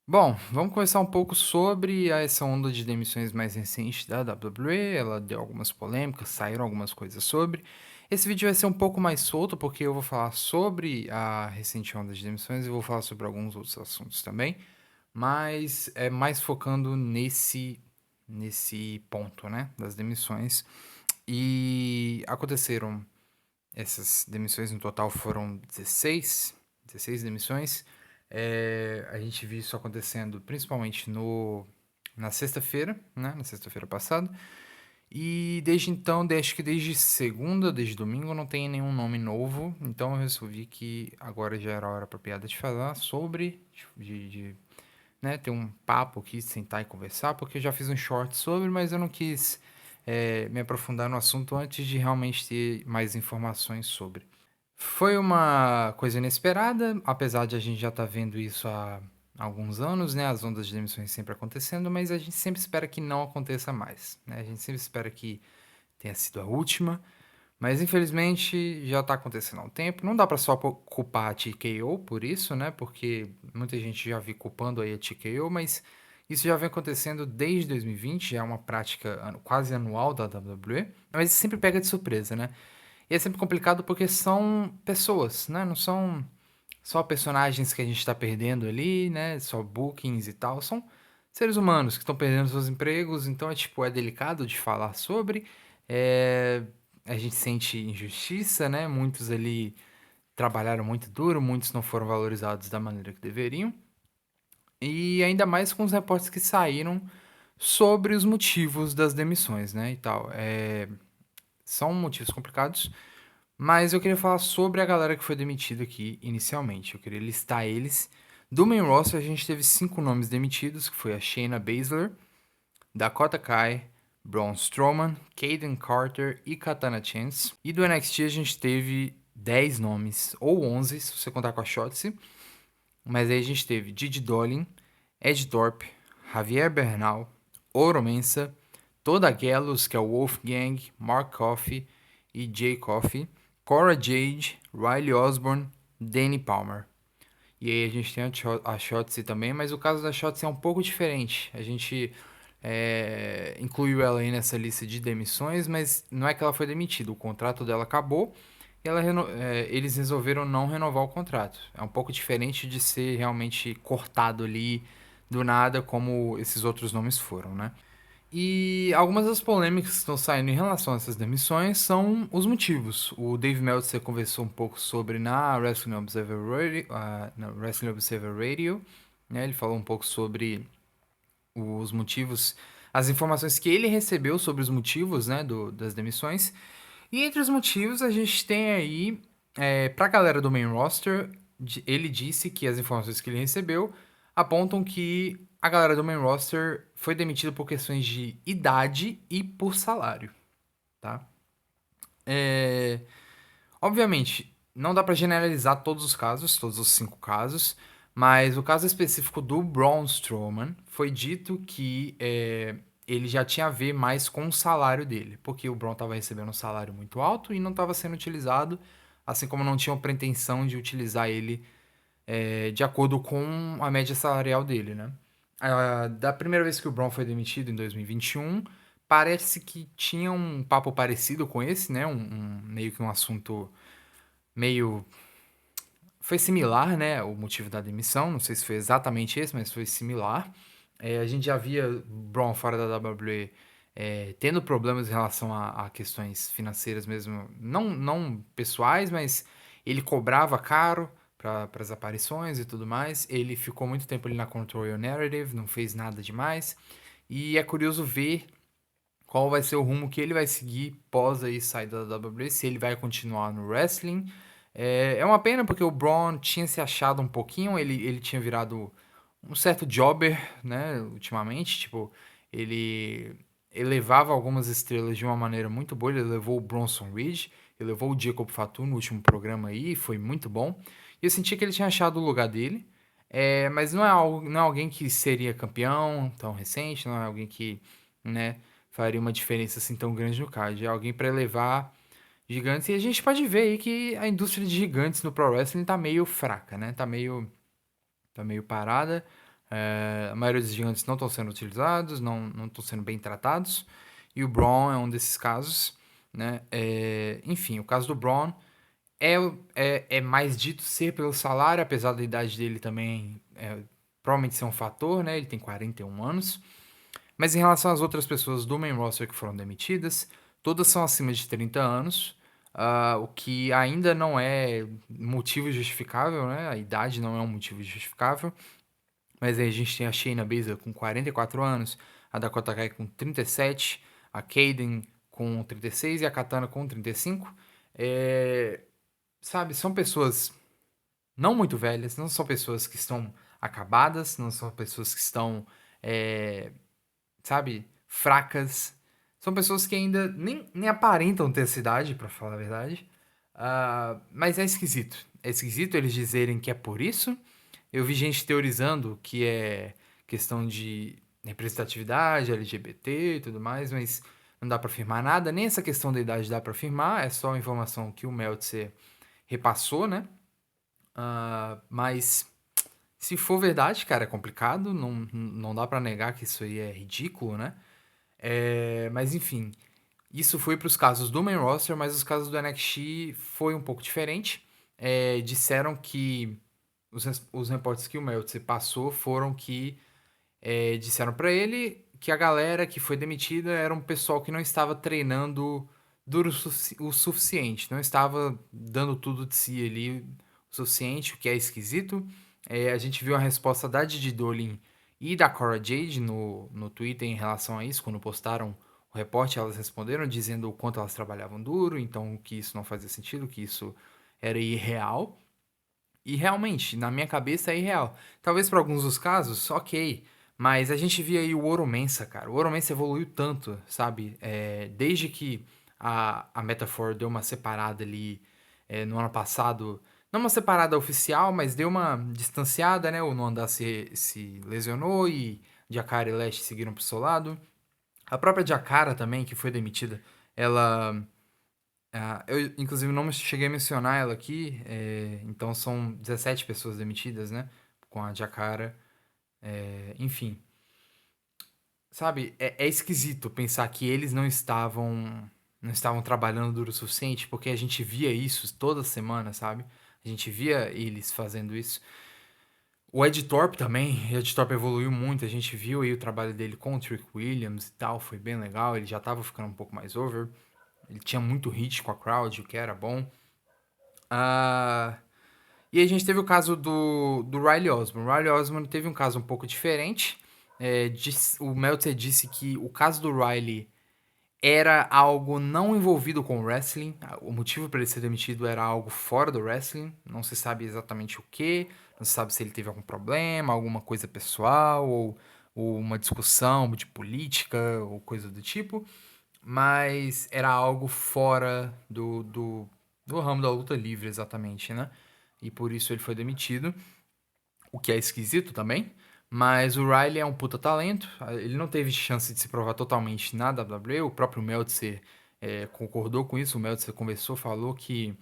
Bom, vamos conversar um pouco sobre essa onda de demissões mais recente da WWE. Ela deu algumas polêmicas, saíram algumas coisas sobre. Esse vídeo vai ser um pouco mais solto, porque eu vou falar sobre a recente onda de demissões e vou falar sobre alguns outros assuntos também, mas é mais focando nesse ponto, né, das demissões. E aconteceram essas demissões, no total foram 16 demissões. A gente viu isso acontecendo principalmente na sexta-feira, né? Na sexta-feira passada. E desde então, acho que desde segunda, desde domingo, não tem nenhum nome novo. Então eu resolvi que agora já era a hora apropriada de falar sobre, né, ter um papo aqui, sentar e conversar, porque eu já fiz um short sobre, mas eu não quis me aprofundar no assunto antes de realmente ter mais informações sobre. Foi uma coisa inesperada, apesar de a gente já estar vendo isso há alguns anos, né? As ondas de demissões sempre acontecendo, mas a gente sempre espera que não aconteça mais, né? A gente sempre espera que tenha sido a última, mas infelizmente já está acontecendo há um tempo. Não dá para só culpar a TKO por isso, né? Porque muita gente já vi culpando aí a TKO, mas isso já vem acontecendo desde 2020, já é uma prática quase anual da WWE, mas sempre pega de surpresa, né? E é sempre complicado porque são pessoas, né? Não são só personagens que a gente está perdendo ali, né? Só bookings e tal. São seres humanos que estão perdendo seus empregos, então é delicado de falar sobre. É, a gente sente injustiça, né? Muitos ali trabalharam muito duro, muitos não foram valorizados da maneira que deveriam. E ainda mais com os reportes que saíram sobre os motivos das demissões, né? E tal. São motivos complicados. Mas eu queria falar sobre a galera que foi demitida aqui inicialmente. Eu queria listar eles. Do main roster, a gente teve 5 nomes demitidos, que foi a Shayna Baszler, Dakota Kai, Braun Strowman, Kaden Carter e Katana Chance. E do NXT a gente teve 10 nomes, ou 11, se você contar com a Shotzi. Mas aí a gente teve Didi Dolin, Ed Thorpe, Javier Bernal, Oro Mensa, Toda Gallows, que é o Wolfgang, Mark Coffey e Jay Coffey, Cora Jade, Riley Osborne, Danny Palmer. E aí a gente tem a Shotzi também, mas o caso da Shotzi é um pouco diferente. A gente incluiu ela aí nessa lista de demissões, mas não é que ela foi demitida, o contrato dela acabou e eles resolveram não renovar o contrato. É um pouco diferente de ser realmente cortado ali do nada, como esses outros nomes foram, né? E algumas das polêmicas que estão saindo em relação a essas demissões são os motivos. O Dave Meltzer conversou um pouco sobre na Wrestling Observer Radio, né? Ele falou um pouco sobre os motivos, as informações que ele recebeu sobre os motivos, né, das demissões. E entre os motivos a gente tem aí, pra galera do main roster, ele disse que as informações que ele recebeu apontam que a galera do main roster foi demitida por questões de idade e por salário, tá? É, Obviamente, não dá pra generalizar todos os casos, todos os 5 casos, mas o caso específico do Braun Strowman foi dito que ele já tinha a ver mais com o salário dele, porque o Braun estava recebendo um salário muito alto e não estava sendo utilizado, assim como não tinham pretensão de utilizar ele de acordo com a média salarial dele, né? Da primeira vez que o Braun foi demitido, em 2021, parece que tinha um papo parecido com esse, né? Meio que um assunto meio. Foi similar, né? O motivo da demissão. Não sei se foi exatamente esse, mas foi similar. A gente já via Braun fora da WWE tendo problemas em relação a questões financeiras mesmo. Não pessoais, mas ele cobrava caro para as aparições e tudo mais. Ele ficou muito tempo ali na Control Your Narrative, não fez nada demais. E é curioso ver qual vai ser o rumo que ele vai seguir pós aí saída da WWE, se ele vai continuar no wrestling. É uma pena porque o Braun tinha se achado um pouquinho, ele tinha virado um certo jobber, né, ultimamente, tipo, ele elevava algumas estrelas de uma maneira muito boa, ele levou o Bronson Reed, ele levou o Jacob Fatu no último programa aí, foi muito bom, e eu senti que ele tinha achado o lugar dele, mas não é alguém que seria campeão tão recente, não é alguém que, né, faria uma diferença assim tão grande no card. É alguém para elevar gigantes. E a gente pode ver aí que a indústria de gigantes no Pro Wrestling tá meio fraca, né? Tá meio parada. A maioria dos gigantes não estão sendo utilizados, não estão sendo bem tratados, e o Braun é um desses casos, né? Enfim, o caso do Braun é mais dito ser pelo salário, apesar da idade dele também provavelmente ser um fator, né? Ele tem 41 anos. Mas em relação às outras pessoas do main roster que foram demitidas, todas são acima de 30 anos, o que ainda não é motivo justificável, né? A idade não é um motivo justificável. Mas aí a gente tem a Shayna Baszler com 44 anos, a Dakota Kai com 37, a Kaden com 36 e a Katana com 35. Sabe, são pessoas não muito velhas, não são pessoas que estão acabadas, não são pessoas que estão, sabe, fracas. São pessoas que ainda nem aparentam ter essa idade, pra falar a verdade. Mas é esquisito. É esquisito eles dizerem que é por isso. Eu vi gente teorizando que é questão de representatividade, LGBT e tudo mais, mas não dá pra afirmar nada. Nem essa questão da idade dá pra afirmar, é só a informação que o Meltzer repassou, né? Mas se for verdade, cara, é complicado, não dá pra negar que isso aí é ridículo, né? Mas enfim, isso foi para os casos do main roster, mas os casos do NXT foi um pouco diferente. Disseram que os reportes que o Meltzer passou foram que disseram para ele que a galera que foi demitida era um pessoal que não estava treinando duro o suficiente, não estava dando tudo de si ali o suficiente, o que é esquisito. A gente viu a resposta da Didi Dolin e da Cora Jade no Twitter em relação a isso, quando postaram o reporte, elas responderam dizendo o quanto elas trabalhavam duro, então que isso não fazia sentido, que isso era irreal. E realmente, na minha cabeça é irreal. Talvez para alguns dos casos, ok. Mas a gente via aí o Oromensa, cara. O Oromensa evoluiu tanto, sabe? Desde que a Metaphor deu uma separada ali no ano passado. Não uma separada oficial, mas deu uma distanciada, né? O Noanda se lesionou e Jakara e Lash seguiram pro seu lado. A própria Jakara também, que foi demitida, ela eu, inclusive, não cheguei a mencionar ela aqui, então são 17 pessoas demitidas, né? Com a Jakara. Enfim, sabe? É esquisito pensar que eles não estavam trabalhando duro o suficiente, porque a gente via isso toda semana, sabe? A gente via eles fazendo isso. O Ed Thorpe também, o Ed Thorpe evoluiu muito, a gente viu aí o trabalho dele com o Trick Williams e tal, foi bem legal, ele já tava ficando um pouco mais over, ele tinha muito hit com a crowd, o que era bom. Ah, e aí a gente teve o caso do Riley Osborne. O Riley Osborne teve um caso um pouco diferente. O Meltzer disse que o caso do Riley era algo não envolvido com o wrestling. O motivo para ele ser demitido era algo fora do wrestling. Não se sabe exatamente o que. Não se sabe se ele teve algum problema, alguma coisa pessoal, ou uma discussão de política, ou coisa do tipo. Mas era algo fora do ramo da luta livre, exatamente, né? E por isso ele foi demitido, o que é esquisito também. Mas o Riley é um puta talento, ele não teve chance de se provar totalmente na WWE, o próprio Meltzer concordou com isso, o Meltzer conversou, falou que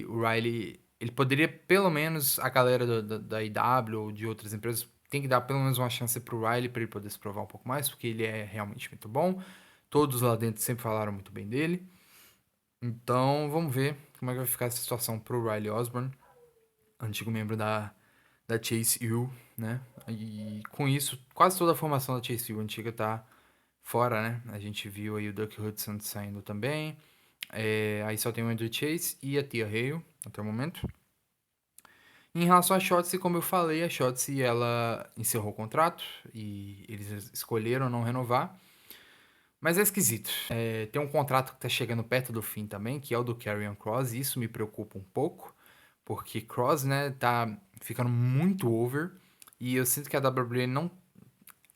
o Riley, ele poderia pelo menos, a galera da IW ou de outras empresas, tem que dar pelo menos uma chance pro Riley para ele poder se provar um pouco mais, porque ele é realmente muito bom, todos lá dentro sempre falaram muito bem dele. Então, vamos ver como é que vai ficar essa situação pro Riley Osborne, antigo membro da Chase U, né? E com isso, quase toda a formação da Chase U antiga tá fora, né? A gente viu aí o Duck Hudson saindo também. Aí só tem o Andrew Chase e a Tia Hale até o momento. Em relação a Shotzi, como eu falei, a Shotzi ela encerrou o contrato e eles escolheram não renovar. Mas é esquisito. Tem um contrato que tá chegando perto do fim também, que é o do Karrion Kross, e isso me preocupa um pouco, porque Kross, né, tá ficando muito over, e eu sinto que a WWE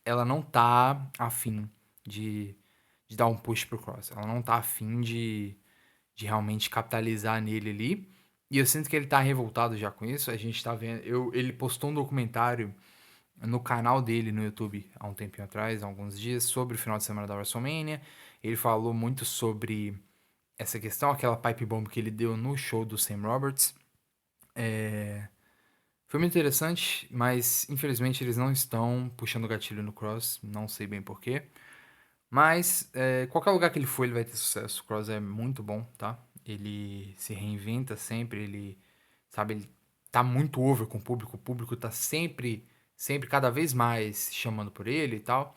ela não tá afim de dar um push pro Kross. Ela não tá afim de realmente capitalizar nele ali. E eu sinto que ele tá revoltado já com isso. A gente tá vendo. Ele postou um documentário no canal dele no YouTube há um tempinho atrás, há alguns dias, sobre o final de semana da WrestleMania. Ele falou muito sobre essa questão, aquela pipe bomb que ele deu no show do Sam Roberts. Foi muito interessante, mas infelizmente eles não estão puxando o gatilho no Cross, não sei bem porquê. Mas qualquer lugar que ele for, ele vai ter sucesso. O Cross é muito bom, tá? Ele se reinventa sempre, ele, sabe, ele tá muito over com o público tá sempre, sempre, cada vez mais chamando por ele e tal.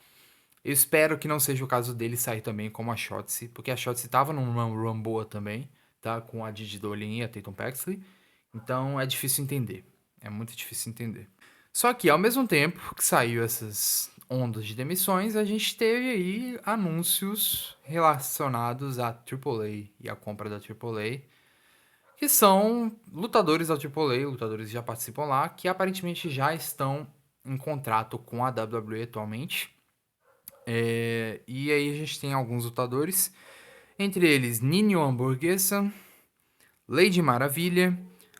Eu espero que não seja o caso dele sair também como a Shotzi, porque a Shotzi tava numa run boa também, tá? Com a Didi Dolin e a Tatum Paxley. Então é difícil entender. É muito difícil entender. Só que ao mesmo tempo que saiu essas ondas de demissões, a gente teve aí anúncios relacionados à AAA e à compra da AAA, que são lutadores da AAA, lutadores que já participam lá, que aparentemente já estão em contrato com a WWE atualmente. E aí a gente tem alguns lutadores, entre eles Ninho Hamburguesa, Lady Maravilha,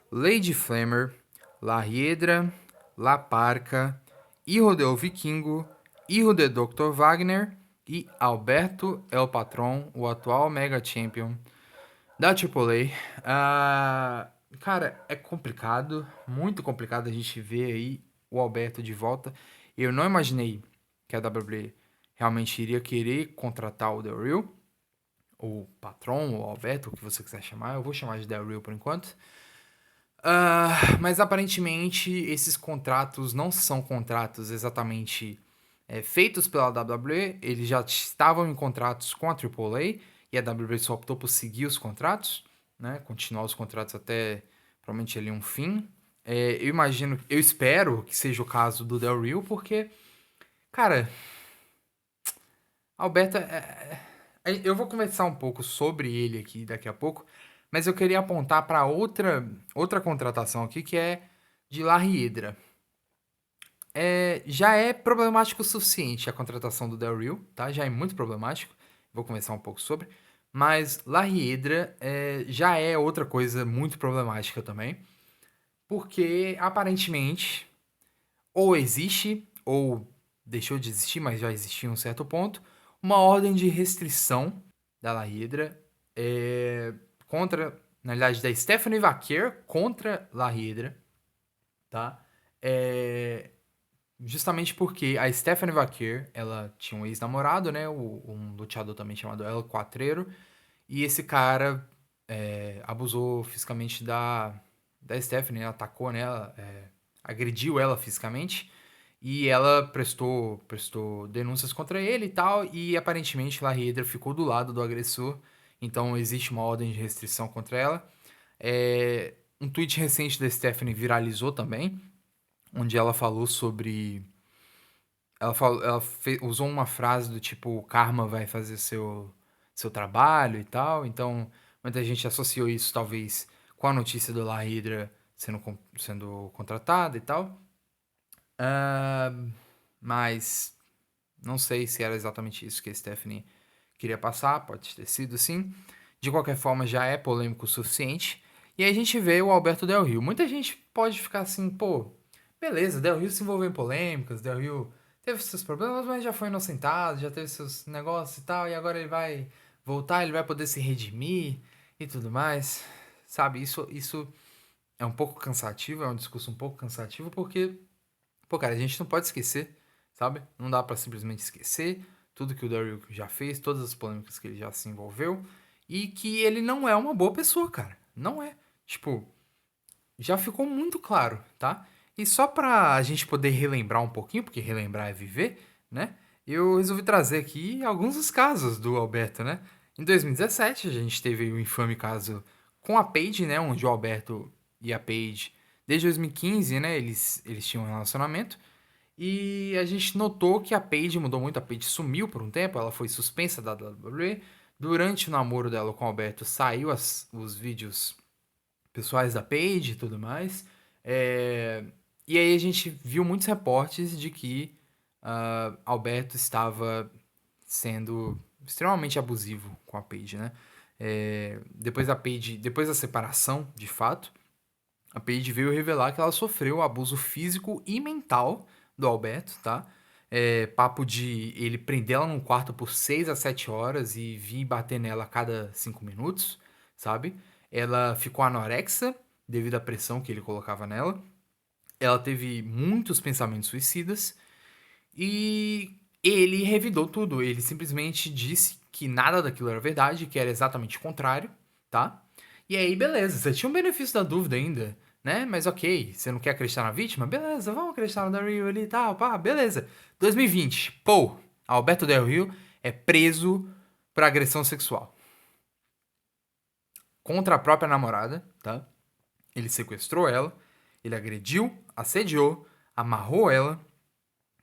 Lady Flamer, La Hiedra, La Parca, Hijo del Vikingo, Hijo de Dr. Wagner e Alberto El Patron, o atual Mega Champion da AAA. Cara, é complicado, muito complicado a gente ver aí o Alberto de volta. Eu não imaginei que a WWE realmente iria querer contratar o Del Rio, o Patron, o Alberto, o que você quiser chamar. Eu vou chamar de Del Rio por enquanto. Mas aparentemente esses contratos não são contratos exatamente feitos pela WWE, eles já estavam em contratos com a AAA e a WWE só optou por seguir os contratos, né? Continuar os contratos até provavelmente ali um fim. Eu imagino, eu espero que seja o caso do Del Rio, porque, cara, Alberto, eu vou conversar um pouco sobre ele aqui daqui a pouco, mas eu queria apontar para outra contratação aqui que é de La Hiedra. Já é problemático o suficiente a contratação do Del Rio, tá? Já é muito problemático. Vou conversar um pouco sobre. Mas La Hiedra já é outra coisa muito problemática também. Porque aparentemente ou existe, ou deixou de existir, mas já existia em um certo ponto, uma ordem de restrição da La Hiedra contra, na realidade, da Stephanie Vaquer contra La Hiedra, tá? Justamente porque a Stephanie Vaquer, ela tinha um ex-namorado, né? Um luteador também chamado El Quatreiro. E esse cara abusou fisicamente da Stephanie, atacou nela, agrediu ela fisicamente. E ela prestou denúncias contra ele e tal. E aparentemente La Hiedra ficou do lado do agressor. Então existe uma ordem de restrição contra ela. Um tweet recente da Stephanie viralizou também, onde ela falou sobre. Usou uma frase do tipo: o karma vai fazer seu trabalho e tal. Então, muita gente associou isso, talvez, com a notícia do La Hydra sendo contratada e tal. Mas não sei se era exatamente isso que a Stephanie queria passar, pode ter sido sim. De qualquer forma, já é polêmico o suficiente. E aí a gente vê o Alberto Del Rio. Muita gente pode ficar assim, pô, beleza, Del Rio se envolveu em polêmicas, Del Rio teve seus problemas, mas já foi inocentado, já teve seus negócios e tal, e agora ele vai voltar, ele vai poder se redimir e tudo mais. Sabe, isso é um pouco cansativo, é um discurso um pouco cansativo, porque, pô, cara, a gente não pode esquecer, sabe? Não dá pra simplesmente esquecer tudo que o Daryl já fez, todas as polêmicas que ele já se envolveu, e que ele não é uma boa pessoa, cara. Não é. Tipo, já ficou muito claro, tá? E só pra gente poder relembrar um pouquinho, porque relembrar é viver, né? Eu resolvi trazer aqui alguns dos casos do Alberto, né? Em 2017, a gente teve o infame caso com a Paige, né? Onde o Alberto e a Paige, desde 2015, né? Eles tinham um relacionamento. E a gente notou que a Paige mudou muito. A Paige sumiu por um tempo, ela foi suspensa da WWE. Durante o namoro dela com o Alberto, saiu os vídeos pessoais da Paige e tudo mais. É, E aí a gente viu muitos reportes de que Alberto estava sendo extremamente abusivo com a Paige, né? Depois da separação, de fato, a Paige veio revelar que ela sofreu abuso físico e mental do Alberto, tá? Papo de ele prender ela num quarto por 6 a 7 horas e vir bater nela a cada 5 minutos, sabe? Ela ficou anorexa devido à pressão que ele colocava nela. ela teve muitos pensamentos suicidas e ele revidou tudo. Ele simplesmente disse que nada daquilo era verdade, que era exatamente o contrário, tá? E aí, beleza, você tinha um benefício da dúvida ainda, né? Mas ok, você não quer acreditar na vítima? Beleza, vamos acreditar no Del Rio ali e tal, pá, beleza. 2020, pô, Alberto Del Rio é preso por agressão sexual contra a própria namorada, tá? Ele sequestrou ela, ele agrediu, assediou, amarrou ela,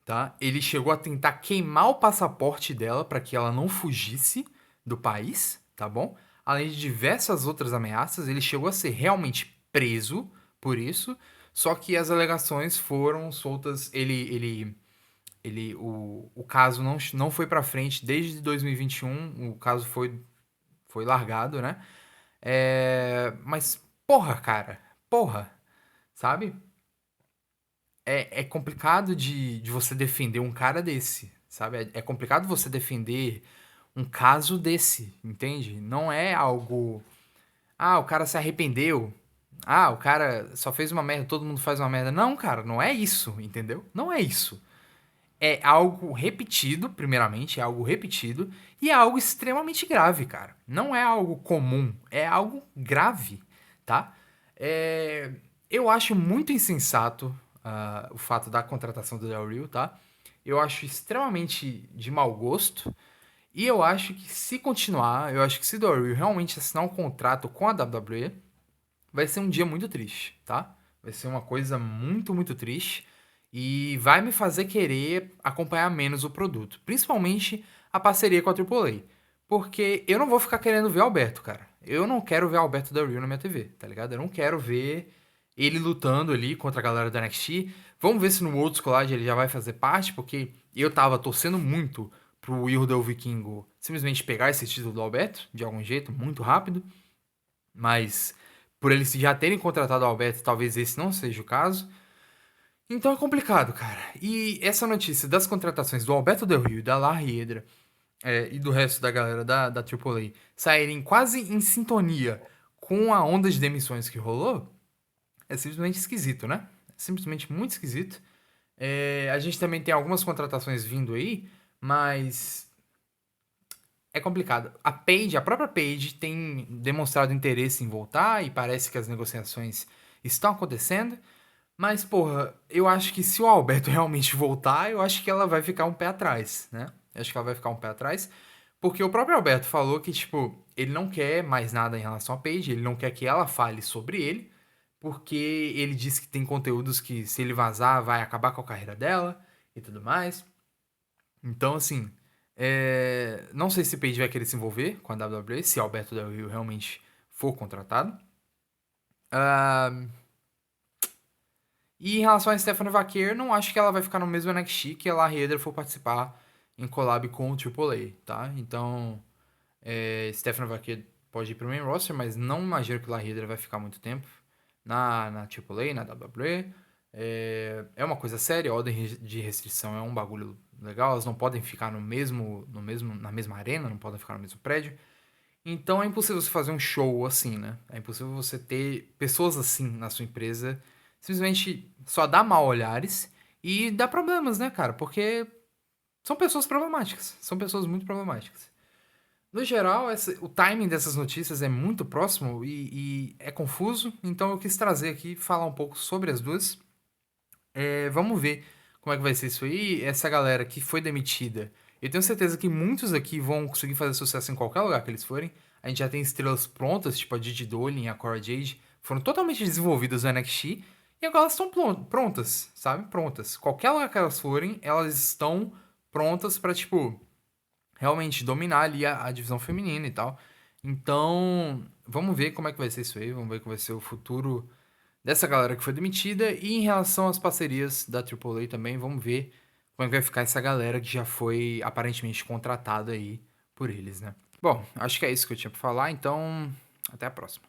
tá? Ele chegou a tentar queimar o passaporte dela para que ela não fugisse do país, tá bom? Além de diversas outras ameaças, ele chegou a ser realmente preso por isso, só que as alegações foram soltas, o caso não foi para frente desde 2021, o caso foi largado, né? Mas, porra, cara, porra, sabe? É complicado de você defender um cara desse, sabe? É complicado você defender um caso desse, entende? Não é algo. Ah, o cara se arrependeu. Ah, o cara só fez uma merda, todo mundo faz uma merda. Não, cara, não é isso, entendeu? Não é isso. É algo repetido, primeiramente, é algo repetido, e é algo extremamente grave, cara. Não é algo comum, é algo grave, tá? É, eu acho muito insensato o fato da contratação do Del Rio, tá? Eu acho extremamente de mau gosto, e eu acho que se continuar, eu acho que se o Del Rio realmente assinar um contrato com a WWE, vai ser um dia muito triste, tá? Vai ser uma coisa muito, muito triste e vai me fazer querer acompanhar menos o produto, principalmente a parceria com a AAA. Porque eu não vou ficar querendo ver Alberto, cara. Eu não quero ver Alberto Del Rio na minha TV, tá ligado? Eu não quero ver ele lutando ali contra a galera do NXT. Vamos ver se no Worlds Collide ele já vai fazer parte, porque eu tava torcendo muito pro Hijo del Vikingo simplesmente pegar esse título do Alberto, de algum jeito, muito rápido. Mas por eles já terem contratado o Alberto, talvez esse não seja o caso. Então é complicado, cara. E essa notícia das contratações do Alberto Del Rio, da La Hiedra e do resto da galera da AAA saírem quase em sintonia com a onda de demissões que rolou, é simplesmente esquisito, né? É simplesmente muito esquisito. A gente também tem algumas contratações vindo aí, mas é complicado. A própria Paige tem demonstrado interesse em voltar e parece que as negociações estão acontecendo. Mas, porra, eu acho que se o Alberto realmente voltar, eu acho que ela vai ficar um pé atrás, né? Eu acho que ela vai ficar um pé atrás. Porque o próprio Alberto falou que, tipo, ele não quer mais nada em relação a Paige, ele não quer que ela fale sobre ele, porque ele disse que tem conteúdos que, se ele vazar, vai acabar com a carreira dela e tudo mais. Então, assim, não sei se Paige vai querer se envolver com a WWE, se Alberto Del Rio realmente for contratado. E em relação a Stephanie Vaquer, não acho que ela vai ficar no mesmo NXT que a La Hiedra for participar em collab com o AAA, tá? Então, Stephanie Vaquer pode ir pro main roster, mas não imagino que La Hiedra vai ficar muito tempo na AAA, na WWE. É uma coisa séria, a ordem de restrição é um bagulho legal, elas não podem ficar na mesma arena, não podem ficar no mesmo prédio. Então é impossível você fazer um show assim, né? É impossível você ter pessoas assim na sua empresa, simplesmente só dá mal olhares e dá problemas, né, cara? Porque são pessoas problemáticas, são pessoas muito problemáticas. No geral, o timing dessas notícias é muito próximo e é confuso, então eu quis trazer aqui, falar um pouco sobre as duas. Vamos ver como é que vai ser isso aí. Essa galera que foi demitida, eu tenho certeza que muitos aqui vão conseguir fazer sucesso em qualquer lugar que eles forem. A gente já tem estrelas prontas, tipo a Didi Dolin e a Cora Jade, foram totalmente desenvolvidas no NXT e agora elas estão prontas, sabe? Prontas. Qualquer lugar que elas forem, elas estão prontas pra, tipo, realmente dominar ali a divisão feminina e tal. Então, vamos ver como é que vai ser isso aí, vamos ver como vai ser o futuro dessa galera que foi demitida. E em relação às parcerias da AAA também, vamos ver como é que vai ficar essa galera que já foi aparentemente contratada aí por eles, né? Bom, acho que é isso que eu tinha pra falar, então até a próxima.